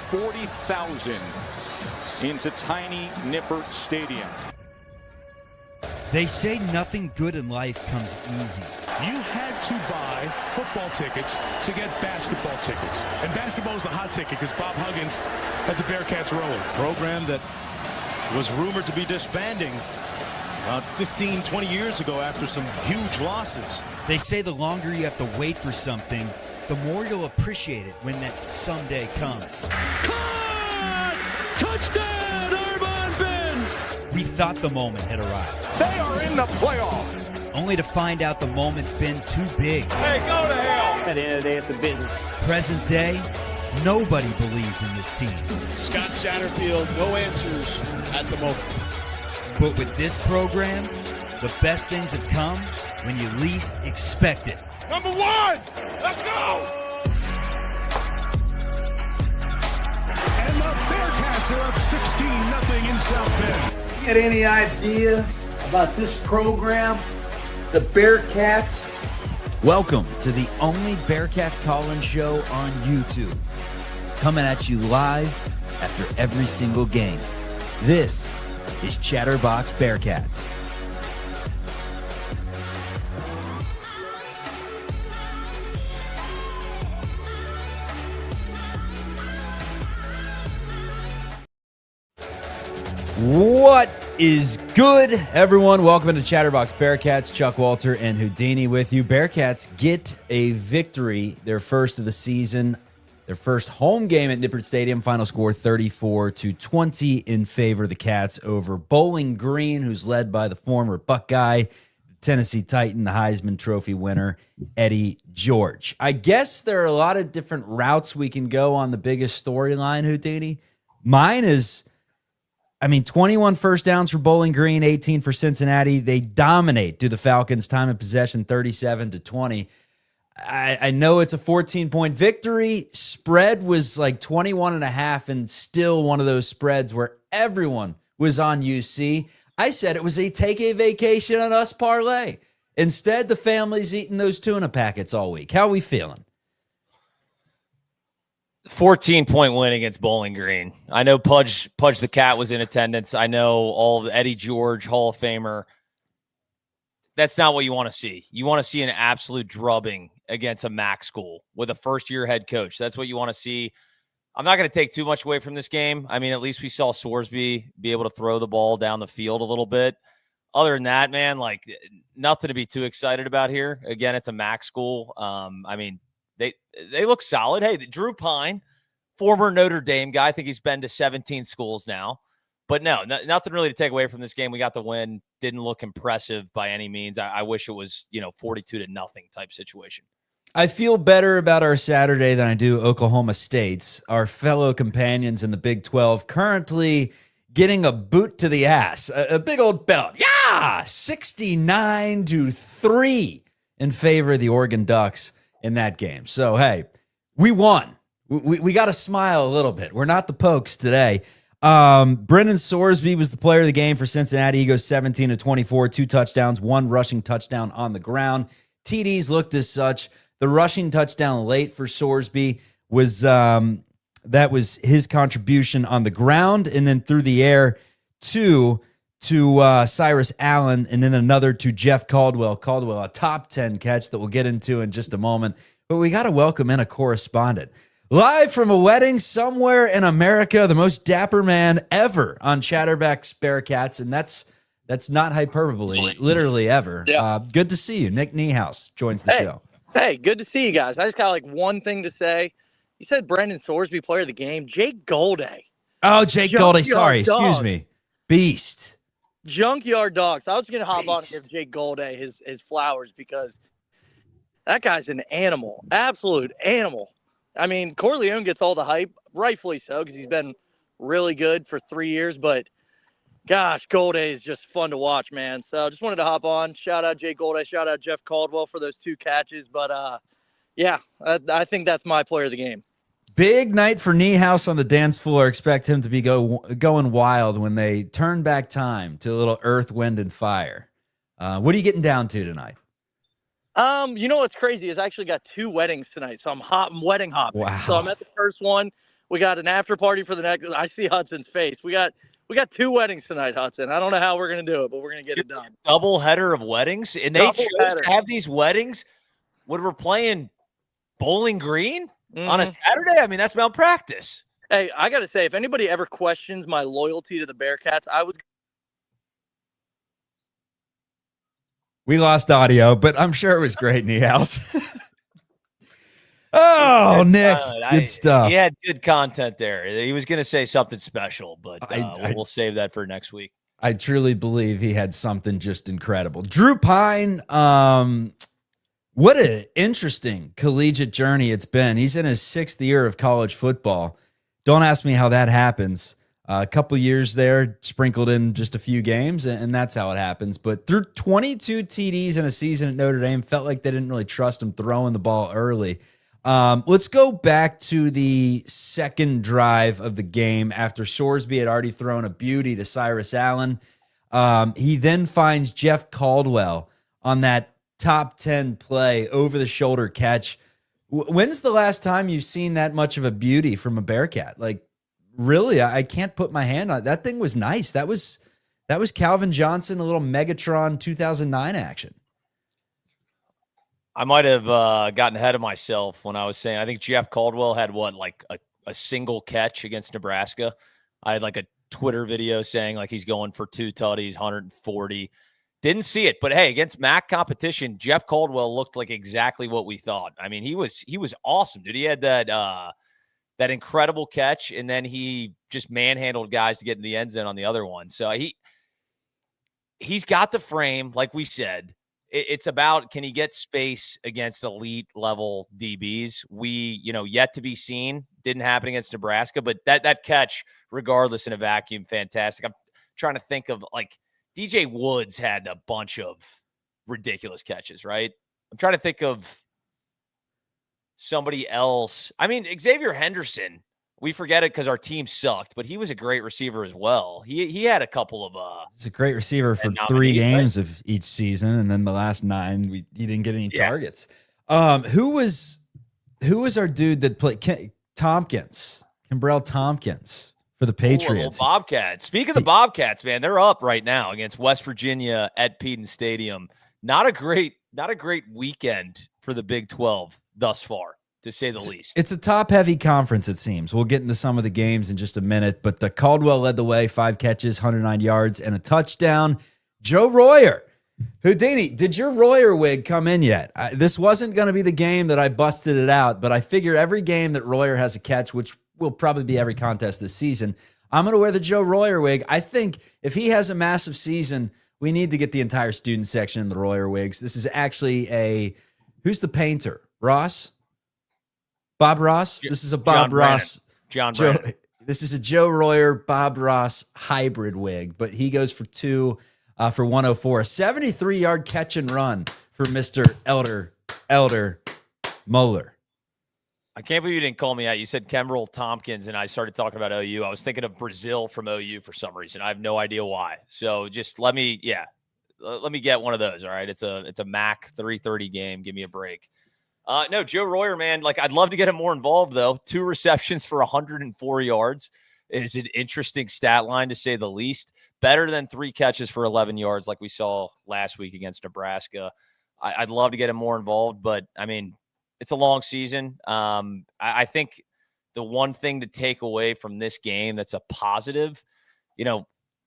40,000 into tiny Nippert Stadium. They say nothing good in life comes easy. You had to buy football tickets to get basketball tickets. And basketball is the hot ticket because Bob Huggins had the Bearcats rolling. Program that was rumored to be disbanding about 15, 20 years ago after some huge losses. They say the longer you have to wait for something, the more you'll appreciate it when that someday comes. Caught! Touchdown, Armand Benz! We thought the moment had arrived, They are in the playoff. only to find out the moment's been too big. Hey, go to hell. At the end of the day, it's a business. Present day, nobody believes in this team. Scott Satterfield, no answers at the moment. But with this program, the best things have come when you least expect it. Number one, let's go! And the Bearcats are up 16-0 in South Bend. Get any idea about this program? The Bearcats? Welcome to the only Bearcats call-in show on YouTube. Coming at you live after every single game. This is Chatterbox Bearcats. What is good, everyone? Welcome into Chatterbox Bearcats. Chuck Walter and Houdini with you. Bearcats get a victory, their first of the season, their first home game at Nippert Stadium. Final score 34-20 in favor of the Cats over Bowling Green, who's led by the former Buckeye, Tennessee Titan, the Heisman Trophy winner, Eddie George. I guess there are a lot of different routes we can go on the biggest storyline, Houdini. Mine is, 21 first downs for Bowling Green, 18 for Cincinnati. They dominate to the Falcons, time of possession 37-20. I know it's a 14-point victory. Spread was like 21.5 and still one of those spreads where everyone was on UC. I said it was a take a vacation on us parlay. Instead, the family's eating those tuna packets all week. How are we feeling? 14-point win against Bowling Green. I know Pudge the Cat was in attendance. I know all of Eddie George, Hall of Famer. That's not what you want to see. You want to see an absolute drubbing against a MAC school with a first-year head coach. That's what you want to see. I'm not going to take too much away from this game. At least we saw Sorsby be able to throw the ball down the field a little bit. Other than that, man, nothing to be too excited about here. Again, it's a MAC school. They look solid. Hey, Drew Pine, former Notre Dame guy. I think he's been to 17 schools now. But no, nothing really to take away from this game. We got the win. Didn't look impressive by any means. I wish it was, 42-0 type situation. I feel better about our Saturday than I do Oklahoma State's, our fellow companions in the Big 12, currently getting a boot to the ass, a big old belt. Yeah, 69-3 in favor of the Oregon Ducks in that game. So, hey, we won. We got to smile a little bit. We're not the Pokes today. Brendan Sorsby was the player of the game for Cincinnati. He goes 17-24, 2 touchdowns, 1 rushing touchdown on the ground. TDs looked as such. The rushing touchdown late for Sorsby was that was his contribution on the ground, and then through the air to Cyrus Allen, and then another to Jeff Caldwell. Caldwell, a top 10 catch that we'll get into in just a moment. But we got to welcome in a correspondent. Live from a wedding somewhere in America, the most dapper man ever on Chatterbox Bearcats, and that's not hyperbole, literally ever. Yeah. Good to see you. Nick Niehaus joins the show. Hey, good to see you guys. I just got one thing to say. You said Brendan Sorsby, player of the game. Jake Golday. Oh, Jake Golday. Sorry, excuse me. Beast. Junkyard Dogs. I was going to hop on and give Jake Golday his flowers because that guy's an animal. Absolute animal. Corleone gets all the hype, rightfully so, because he's been really good for 3 years. But, gosh, Golday is just fun to watch, man. So just wanted to hop on. Shout out Jake Golday. Shout out Jeff Caldwell for those 2 catches. But, I think that's my player of the game. Big night for Niehaus on the dance floor. Expect him to be going wild when they turn back time to a little Earth, Wind, and Fire. What are you getting down to tonight? You know what's crazy is I actually got 2 weddings tonight, so I'm wedding hopping. Wow. So I'm at the first one We got an after party for the next. I see Hudson's face. We got 2 weddings tonight, Hudson. I don't know how we're gonna do it, but we're gonna get it done. Double header of weddings, and they chose to have these weddings when we're playing Bowling Green on a Saturday. I mean, that's malpractice. Hey, I gotta say, if anybody ever questions my loyalty to the Bearcats, We lost audio, but I'm sure it was great in the house. Oh, Nick, good stuff. He had good content there. He was going to say something special, but we'll save that for next week. I truly believe he had something just incredible. Drew Pine, what an interesting collegiate journey it's been. He's in his 6th year of college football. Don't ask me how that happens. A couple years there, sprinkled in just a few games, and that's how it happens. But through 22 TDs in a season at Notre Dame, felt like they didn't really trust him throwing the ball early. Let's go back to the second drive of the game after Sorsby had already thrown a beauty to Cyrus Allen. He then finds Jeff Caldwell on that top 10 play, over-the-shoulder catch. When's the last time you've seen that much of a beauty from a Bearcat? Like, really, I can't put my hand on it. That thing was nice. That was Calvin Johnson, a little Megatron 2009 action. I might have gotten ahead of myself when I was saying I think Jeff Caldwell had a single catch against Nebraska. I had like a Twitter video saying like he's going for 2 tutties, 140. Didn't see it, but hey, against MAC competition, Jeff Caldwell looked like exactly what we thought. I mean, he was awesome, dude. He had that incredible catch, and then he just manhandled guys to get in the end zone on the other one. So he's got the frame, like we said. It's about, can he get space against elite level DBs? Yet to be seen. Didn't happen against Nebraska, but that catch, regardless in a vacuum, fantastic. I'm trying to think of, like, DJ Woods had a bunch of ridiculous catches, right? I'm trying to think of somebody else. I mean, Xavier Henderson, we forget it because our team sucked, but he was a great receiver as well. He had a couple of he's a great receiver for 3 games of each season, and then the last 9 he didn't get any targets. Who was our dude that played Tompkins, Kimbrell Tompkins for the Patriots? Bobcats. Speaking of the Bobcats, man, they're up right now against West Virginia at Peden Stadium. Not a great weekend for the Big 12 thus far, to say the least. It's a top-heavy conference, it seems. We'll get into some of the games in just a minute, but Caldwell led the way, 5 catches, 109 yards, and a touchdown. Joe Royer. Houdini, did your Royer wig come in yet? This wasn't going to be the game that I busted it out, but I figure every game that Royer has a catch, which will probably be every contest this season, I'm going to wear the Joe Royer wig. I think if he has a massive season, we need to get the entire student section in the Royer wigs. This is actually who's the painter? Ross? Bob Ross? This is a Bob Ross. Brennan. This is a Joe Royer, Bob Ross hybrid wig, but he goes for 2 for 104. A 73-yard catch and run for Mr. Elder Moeller. I can't believe you didn't call me out. You said Kimbrell Tompkins, and I started talking about OU. I was thinking of Brazil from OU for some reason. I have no idea why. So just let me get one of those, all right? It's a MAC 3:30 game. Give me a break. No, Joe Royer, man, like, I'd love to get him more involved, though. 2 receptions for 104 yards is an interesting stat line, to say the least. Better than 3 catches for 11 yards like we saw last week against Nebraska. I'd love to get him more involved, but, I mean, it's a long season. I think the one thing to take away from this game that's a positive,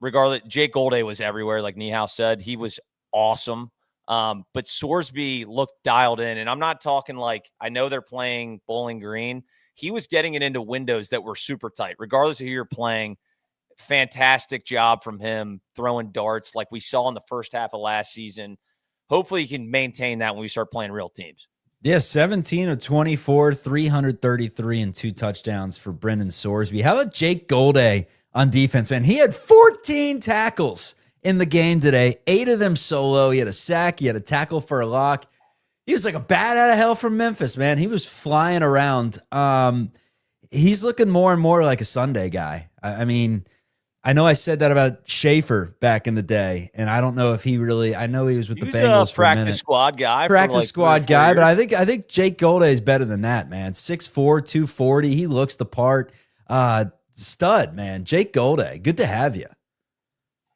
regardless, Jake Golday was everywhere, like Niehaus said. He was awesome. But Sorsby looked dialed in, and I'm not talking like, I know they're playing Bowling Green. He was getting it into windows that were super tight, regardless of who you're playing. Fantastic job from him throwing darts like we saw in the first half of last season. Hopefully he can maintain that when we start playing real teams. Yeah, 17 of 24, 333 and 2 touchdowns for Brendan Sorsby. How about Jake Golday on defense? And he had 14 tackles in the game today, 8 of them solo. He had a sack. He had a tackle for a lock. He was like a bat out of hell from Memphis, man. He was flying around. He's looking more and more like a Sunday guy. I mean, I know I said that about Schaefer back in the day, and I don't know if he really. I know he was with the Bengals for a minute. Practice squad guy. Practice squad guy, but I think Jake Golday is better than that, man. 6'4", 240. He looks the part. Stud, man. Jake Golday, good to have you.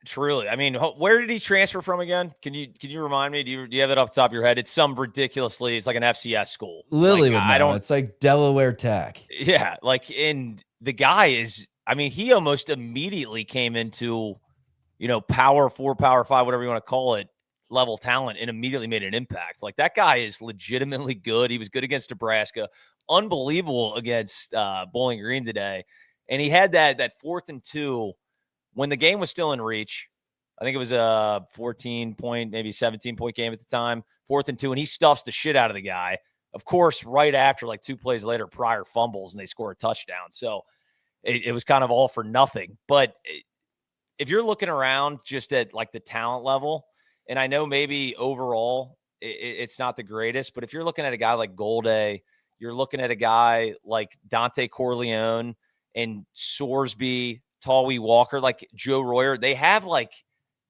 Truly. I mean, where did he transfer from again? Can you remind me? Do you have that off the top of your head? It's some ridiculously, it's like an FCS school. Lily would know. I don't. It's like Delaware Tech. Yeah, like, and the guy is, I mean, he almost immediately came into, power 4, power 5, whatever you want to call it, level talent, and immediately made an impact. Like, that guy is legitimately good. He was good against Nebraska, unbelievable against Bowling Green today. And he had that 4th and 2 when the game was still in reach. I think it was a 14-point, maybe 17-point game at the time, 4th and 2, and he stuffs the shit out of the guy. Of course, right after, like 2 plays later, Pryor fumbles and they score a touchdown. So it was kind of all for nothing. But if you're looking around just at like the talent level, and I know maybe overall it's not the greatest, but if you're looking at a guy like Golday, you're looking at a guy like Dante Corleone and Sorsby, Tawee Walker, like Joe Royer, they have like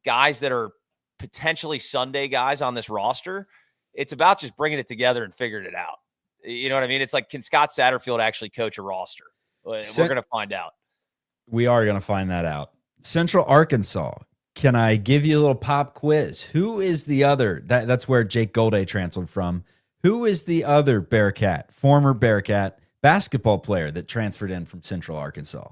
guys that are potentially Sunday guys on this roster. It's about just bringing it together and figuring it out. You know what I mean? It's like, can Scott Satterfield actually coach a roster? We're going to find out. We are going to find that out. Central Arkansas. Can I give you a little pop quiz? Who is the other? That's where Jake Golday transferred from. Who is the other Bearcat, former Bearcat basketball player that transferred in from Central Arkansas?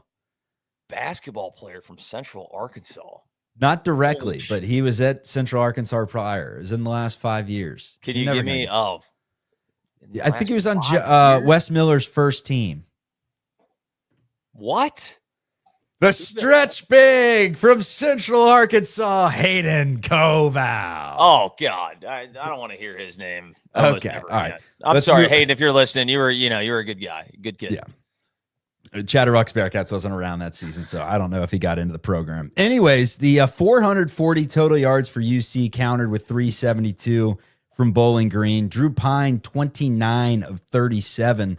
Basketball player from Central Arkansas. Not directly, but he was at Central Arkansas prior. It was in the last 5 years. Can you give me? I think he was on Wes Miller's first team. What? The stretch big from Central Arkansas, Hayden Koval. Oh God, I don't want to hear his name. Okay, all right. I'm sorry, Hayden, if you're listening. You were a good guy, good kid. Yeah. Chatterbox Bearcats wasn't around that season, so I don't know if he got into the program. Anyways, the 440 total yards for UC countered with 372 from Bowling Green. Drew Pine, 29 of 37.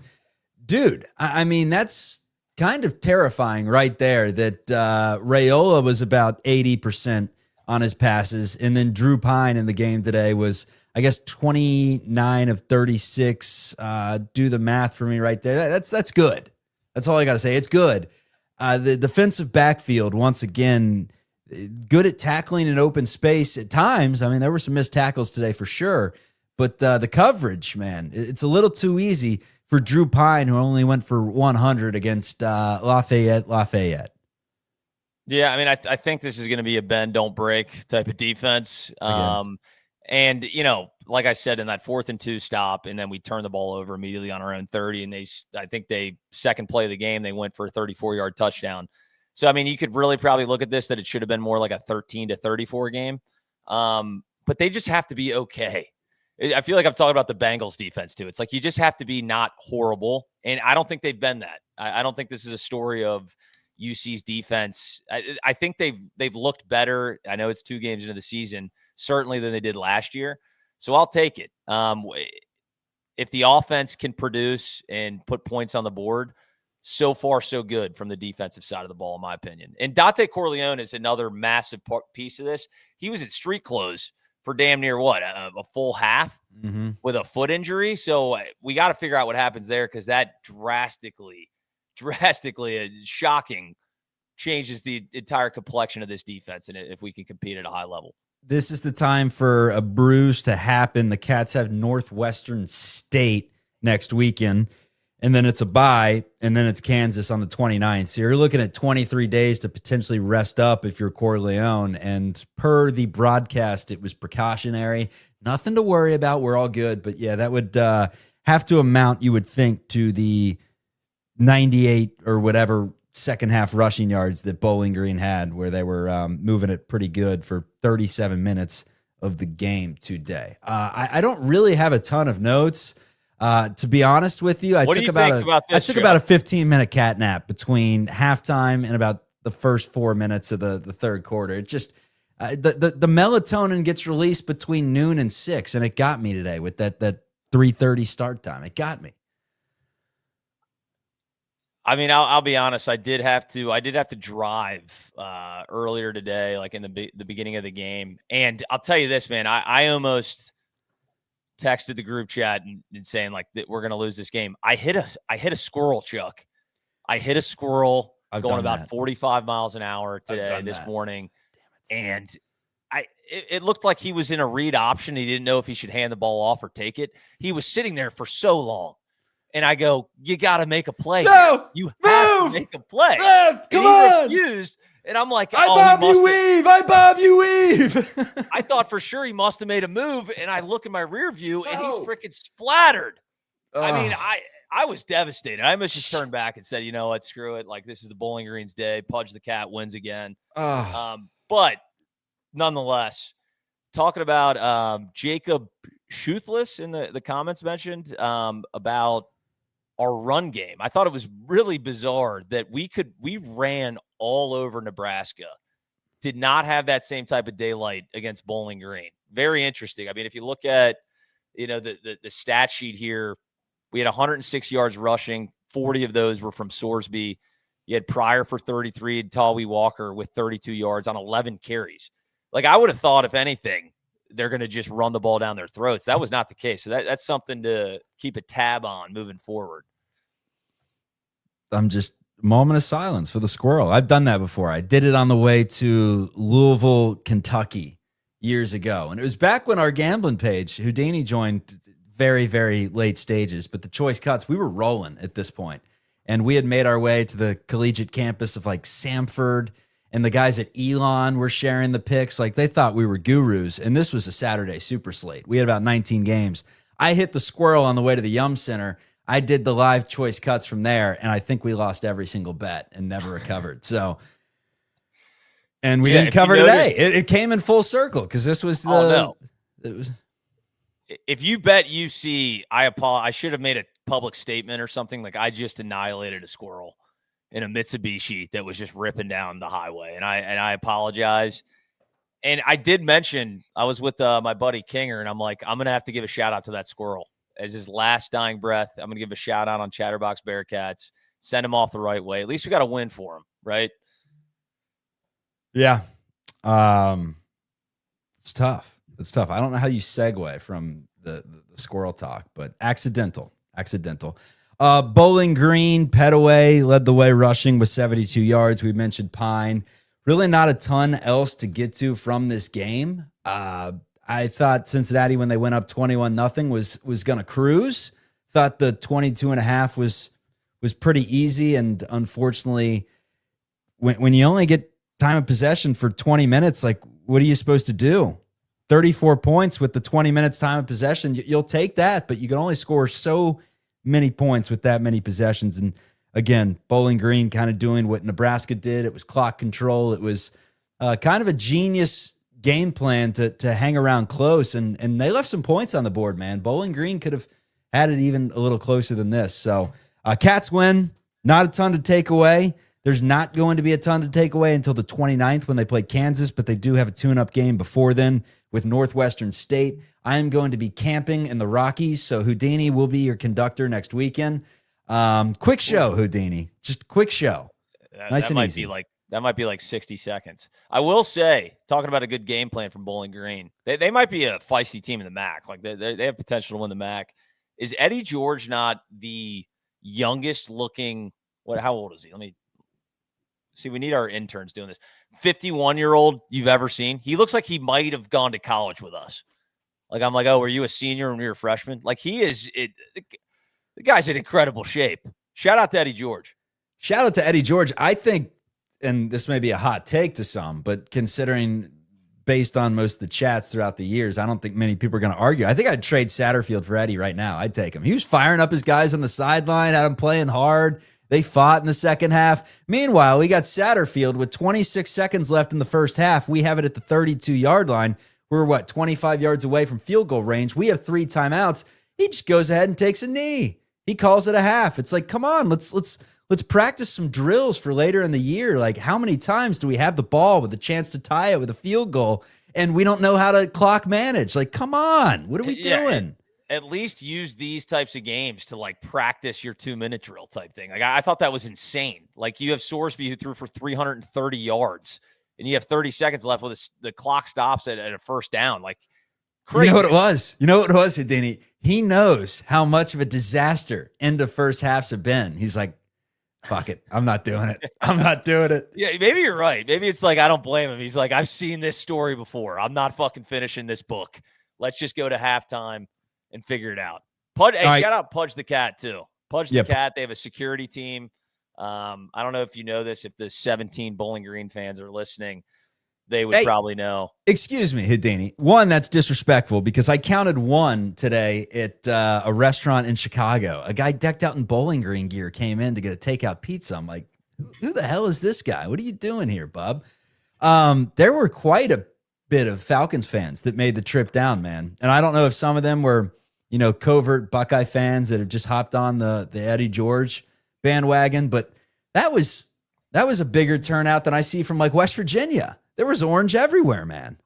Dude, I mean, that's kind of terrifying right there that Raiola was about 80% on his passes, and then Drew Pine in the game today was, I guess, 29 of 36. Do the math for me right there. That's good. That's all I got to say. It's good. The defensive backfield, once again, good at tackling in open space at times. I mean, there were some missed tackles today for sure, but the coverage, man, it's a little too easy for Drew Pine, who only went for 100 against Lafayette. Yeah, I mean, I think this is going to be a bend, don't break type of defense. And, like I said, in that 4th and 2 stop, and then we turned the ball over immediately on our own 30, and I think second play of the game, they went for a 34-yard touchdown. So, I mean, you could really probably look at this that it should have been more like a 13-34 game. But they just have to be okay. I feel like I'm talking about the Bengals defense too. It's like you just have to be not horrible, and I don't think they've been that. I don't think this is a story of UC's defense. I think they've looked better. I know it's 2 games into the season, certainly than they did last year. So I'll take it. If the offense can produce and put points on the board, so far so good from the defensive side of the ball, in my opinion. And Dante Corleone is another massive piece of this. He was in street clothes for damn near a full half with a foot injury. So we got to figure out what happens there, because that drastically shocking changes the entire complexion of this defense, and if we can compete at a high level. This is the time for a bruise to happen. The Cats have Northwestern State next weekend, and then it's a bye, and then it's Kansas on the 29th. So you're looking at 23 days to potentially rest up if you're Corleone. And per the broadcast, it was precautionary. Nothing to worry about. We're all good. But, yeah, that would have to amount, you would think, to the 98 or whatever second half rushing yards that Bowling Green had, where they were moving it pretty good for 37 minutes of the game today. I don't really have a ton of notes. To be honest with you, I took about a 15-minute cat nap between halftime and about the first 4 minutes of the third quarter. It just the melatonin gets released between noon and 6, and it got me today with that 3:30 start time. It got me. I mean, I'll be honest. I did have to drive earlier today, like in the beginning of the game. And I'll tell you this, man, I almost texted the group chat and saying like that we're going to lose this game. I hit a squirrel, Chuck, I hit a squirrel I've going done about that. 45 miles an hour today, this morning. And it looked like he was in a read option. He didn't know if he should hand the ball off or take it. He was sitting there for so long. And I go, you got to make a play. No, you have to make a play. Come on. Refused. And I'm like, I bob you weave. I bob you weave. I thought for sure he must have made a move. And I look in my rear view and he's freaking splattered. I mean, I was devastated. I almost just turned back and said, you know what, screw it. Like, this is the Bowling Green's day. Pudge the Cat wins again. But nonetheless, talking about Jacob Shoothless in the comments mentioned about our run game. I thought it was really bizarre that we ran all over Nebraska. Did not have that same type of daylight against Bowling Green. Very interesting. I mean, if you look at, the stat sheet here, we had 106 yards rushing. 40 of those were from Sorsby. You had Pryor for 33 and Talwee Walker with 32 yards on 11 carries. Like, I would have thought, if anything, they're going to just run the ball down their throats. That was not the case. So that's something to keep a tab on moving forward. I'm just moment of silence for the squirrel. I've done that before. I did it on the way to Louisville, Kentucky years ago. And it was back when our gambling page, Houdini, joined very, very late stages. But the choice cuts, we were rolling at this point. And we had made our way to the collegiate campus of like Samford. And the guys at Elon were sharing the picks. Like, they thought we were gurus. And this was a Saturday super slate. We had about 19 games. I hit the squirrel on the way to the Yum Center. I did the live choice cuts from there, and I think we lost every single bet and never recovered. So, and we didn't cover today. It came in full circle because this was the. It was. If you bet UC, I should have made a public statement or something. Like, I just annihilated a squirrel in a Mitsubishi that was just ripping down the highway, and I apologize. And I did mention I was with my buddy Kinger, and I'm like, I'm gonna have to give a shout out to that squirrel. As his last dying breath, I'm going to give a shout out on Chatterbox Bearcats. Send him off the right way. At least we got a win for him, right? Yeah. It's tough. It's tough. I don't know how you segue from the squirrel talk, but accidental. Bowling Green, Petaway led the way rushing with 72 yards. We mentioned Pine. Really not a ton else to get to from this game. I thought Cincinnati, when they went up 21-0, was going to cruise. Thought the 22.5 was pretty easy. And unfortunately, when you only get time of possession for 20 minutes, like, what are you supposed to do? 34 points with the 20 minutes time of possession. You'll take that, but you can only score so many points with that many possessions. And again, Bowling Green kind of doing what Nebraska did. It was clock control. It was kind of a genius game plan to hang around close, and they left some points on the board, man. Bowling Green could have had it even a little closer than this. So Cats win. Not a ton to take away. There's not going to be a ton to take away until the 29th when they play Kansas, but they do have a tune-up game before then with Northwestern State. I am going to be camping in the Rockies, so Houdini will be your conductor next weekend. Quick show, Houdini. Just a quick show. Nice and easy. That might be like 60 seconds. I will say, talking about a good game plan from Bowling Green, they might be a feisty team in the MAC. Like, they have potential to win the MAC. Is Eddie George not the youngest looking? How old is he? Let me see. We need our interns doing this. 51-year-old you've ever seen? He looks like he might have gone to college with us. Like, I'm like, oh, were you a senior when you were a freshman? Like, he is. The guy's in incredible shape. Shout out to Eddie George. Shout out to Eddie George. I think. And this may be a hot take to some, but considering based on most of the chats throughout the years, I don't think many people are going to argue. I think I'd trade Satterfield for Eddie right now. I'd take him. He was firing up his guys on the sideline, had them playing hard. They fought in the second half. Meanwhile, we got Satterfield with 26 seconds left in the first half. We have it at the 32-yard line. We're, 25 yards away from field goal range. We have 3 timeouts. He just goes ahead and takes a knee. He calls it a half. It's like, come on, let's practice some drills for later in the year. Like, how many times do we have the ball with a chance to tie it with a field goal and we don't know how to clock manage? Like, come on, what are we doing? At least use these types of games to like practice your 2-minute drill type thing. Like, I thought that was insane. Like, you have Sorsby who threw for 330 yards and you have 30 seconds left with the clock stops at a first down. Like, crazy. You know what it was? Houdini? He knows how much of a disaster end of first halves have been. He's like, fuck it. I'm not doing it. I'm not doing it. Yeah, maybe you're right. Maybe it's like, I don't blame him. He's like, I've seen this story before. I'm not fucking finishing this book. Let's just go to halftime and figure it out. Pudge, hey, shout out Pudge the Cat, too. Pudge the Cat, they have a security team. I don't know if you know this, if the 17 Bowling Green fans are listening, they would probably know. Excuse me, Houdini. One, that's disrespectful because I counted one today at a restaurant in Chicago. A guy decked out in Bowling Green gear came in to get a takeout pizza. I'm like, who the hell is this guy? What are you doing here, bub? There were quite a bit of Falcons fans that made the trip down, man. And I don't know if some of them were, covert Buckeye fans that have just hopped on the Eddie George bandwagon, but that was a bigger turnout than I see from like West Virginia. There was orange everywhere, man.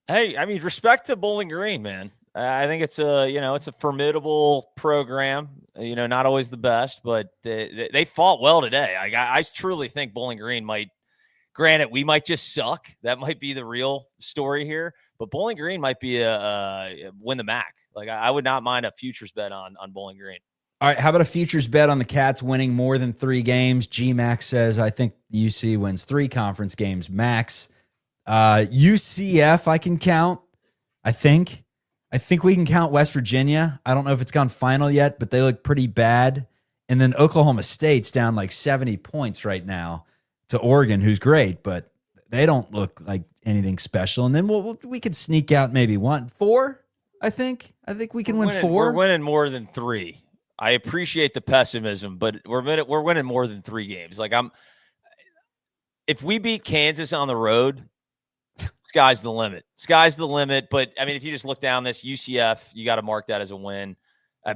Hey, I mean, respect to Bowling Green, man. I think it's a formidable program. Not always the best, but they fought well today. I truly think Bowling Green might. Granted, we might just suck. That might be the real story here. But Bowling Green might be a win the MAC. Like I would not mind a futures bet on Bowling Green. All right, how about a futures bet on the Cats winning more than 3 games? GMAX says, I think UC wins 3 conference games max. UCF I can count, I think. I think we can count West Virginia. I don't know if it's gone final yet, but they look pretty bad. And then Oklahoma State's down like 70 points right now to Oregon, who's great, but they don't look like anything special. And then we could sneak out maybe 4, I think. I think we can win 4. We're winning more than 3. I appreciate the pessimism, but we're winning more than 3 games. Like if we beat Kansas on the road, sky's the limit. Sky's the limit. But I mean, if you just look down this UCF, you got to mark that as a win.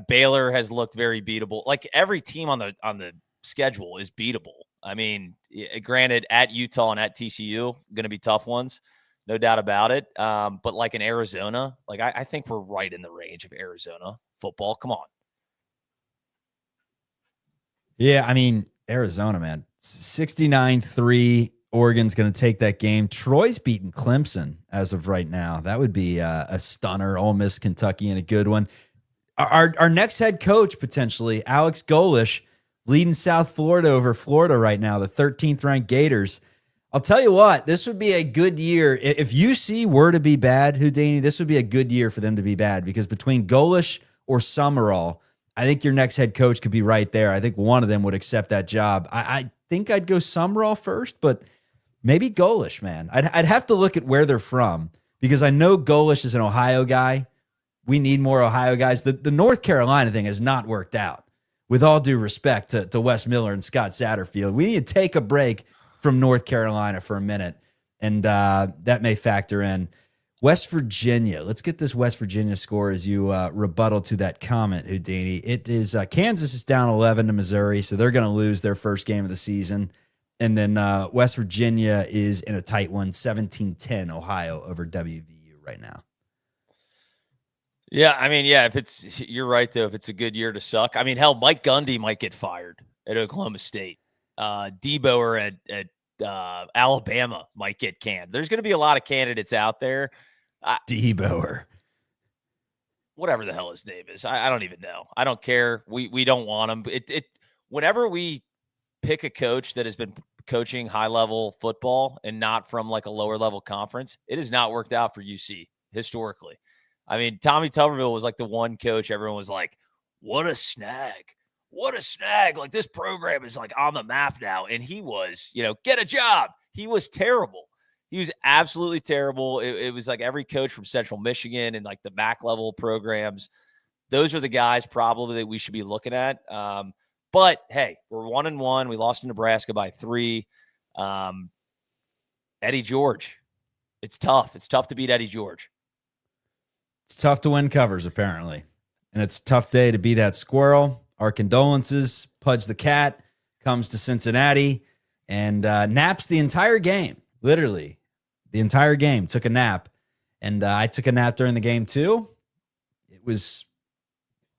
Baylor has looked very beatable. Like every team on the schedule is beatable. I mean, granted, at Utah and at TCU, going to be tough ones, no doubt about it. But like in Arizona, like I think we're right in the range of Arizona football. Come on. Yeah, I mean, Arizona, man, 69-3. Oregon's going to take that game. Troy's beaten Clemson as of right now. That would be a stunner. Ole Miss, Kentucky, and a good one. Our next head coach, potentially, Alex Golish, leading South Florida over Florida right now, the 13th ranked Gators. I'll tell you what, this would be a good year. If UC were to be bad, Houdini, this would be a good year for them to be bad because between Golish or Summerall, I think your next head coach could be right there. I think one of them would accept that job. I think I'd go Summerall first, but maybe Golish, man. I'd have to look at where they're from because I know Golish is an Ohio guy. We need more Ohio guys. The North Carolina thing has not worked out. With all due respect to Wes Miller and Scott Satterfield, we need to take a break from North Carolina for a minute, and that may factor in. West Virginia. Let's get this West Virginia score as you rebuttal to that comment, Houdini. It is Kansas is down 11 to Missouri, so they're going to lose their first game of the season. And then West Virginia is in a tight one, 17-10 Ohio over WVU right now. Yeah, I mean, yeah, you're right, though. If it's a good year to suck. I mean, hell, Mike Gundy might get fired at Oklahoma State. Deboer at Alabama might get canned. There's going to be a lot of candidates out there. Deboer. Whatever the hell his name is. I don't even know. I don't care. We don't want him. Whenever we pick a coach that has been coaching high-level football and not from like a lower-level conference, it has not worked out for UC historically. I mean, Tommy Tuberville was like the one coach everyone was like, what a snag. What a snag. Like this program is like on the map now. And he was, get a job. He was terrible. He was absolutely terrible. It was like every coach from Central Michigan and like the MAC level programs. Those are the guys probably that we should be looking at. But hey, we're 1-1. We lost to Nebraska by 3. Eddie George. It's tough. It's tough to beat Eddie George. It's tough to win covers, apparently. And it's a tough day to be that squirrel. Our condolences. Pudge the Cat comes to Cincinnati and naps the entire game. Literally, the entire game. Took a nap. And I took a nap during the game, too. It was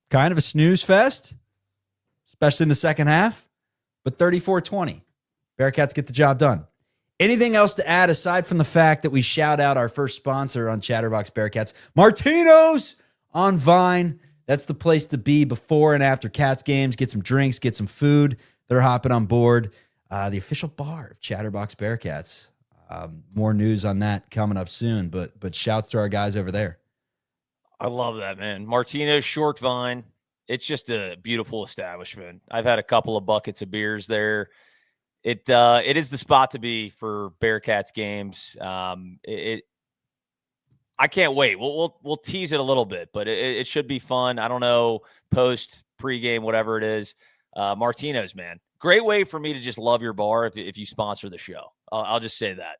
kind of a snooze fest, especially in the second half. But 34-20. Bearcats get the job done. Anything else to add aside from the fact that we shout out our first sponsor on Chatterbox Bearcats, Martino's on Vine. That's the place to be before and after Cats games. Get some drinks, get some food. they're hopping on board. The official bar of Chatterbox Bearcats. More news on that coming up soon, but shouts to our guys over there. I love that, man. Martino's Short Vine. It's just a beautiful establishment. I've had a couple of buckets of beers there. It is the spot to be for Bearcats games. I can't wait. We'll tease it a little bit, but it should be fun. I don't know, post, pregame, whatever it is. Martino's, man. Great way for me to just love your bar if you sponsor the show. I'll just say that.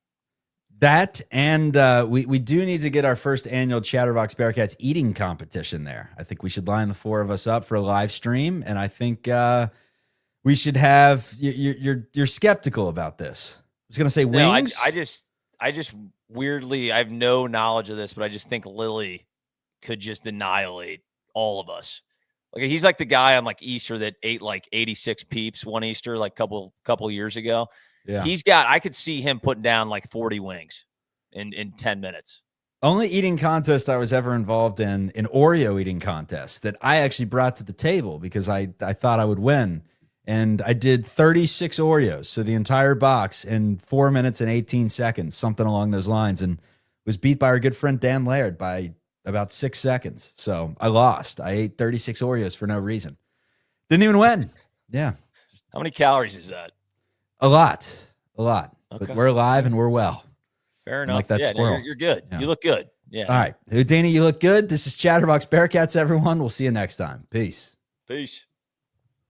That and we do need to get our first annual Chatterbox Bearcats eating competition there. I think we should line the four of us up for a live stream, and I think we should have. You're skeptical about this. I was going to say wings. No, I just weirdly, I have no knowledge of this, but I just think Lily could just annihilate all of us. Like he's like the guy on like Easter that ate like 86 peeps one Easter like couple years ago. Yeah. I could see him putting down like 40 wings in 10 minutes. Only eating contest I was ever involved in, an Oreo eating contest that I actually brought to the table because I thought I would win. And I did 36 Oreos, so the entire box in 4 minutes and 18 seconds, something along those lines, and was beat by our good friend Dan Laird by about 6 seconds. So I lost. I ate 36 Oreos for no reason. Didn't even win. Yeah. How many calories is that? A lot. Okay. But we're alive and we're well. Fair enough. Like that squirrel. No, you're good. Yeah. You look good. Yeah. All right. Houdini, you look good. This is Chatterbox Bearcats, everyone. We'll see you next time. Peace. Peace.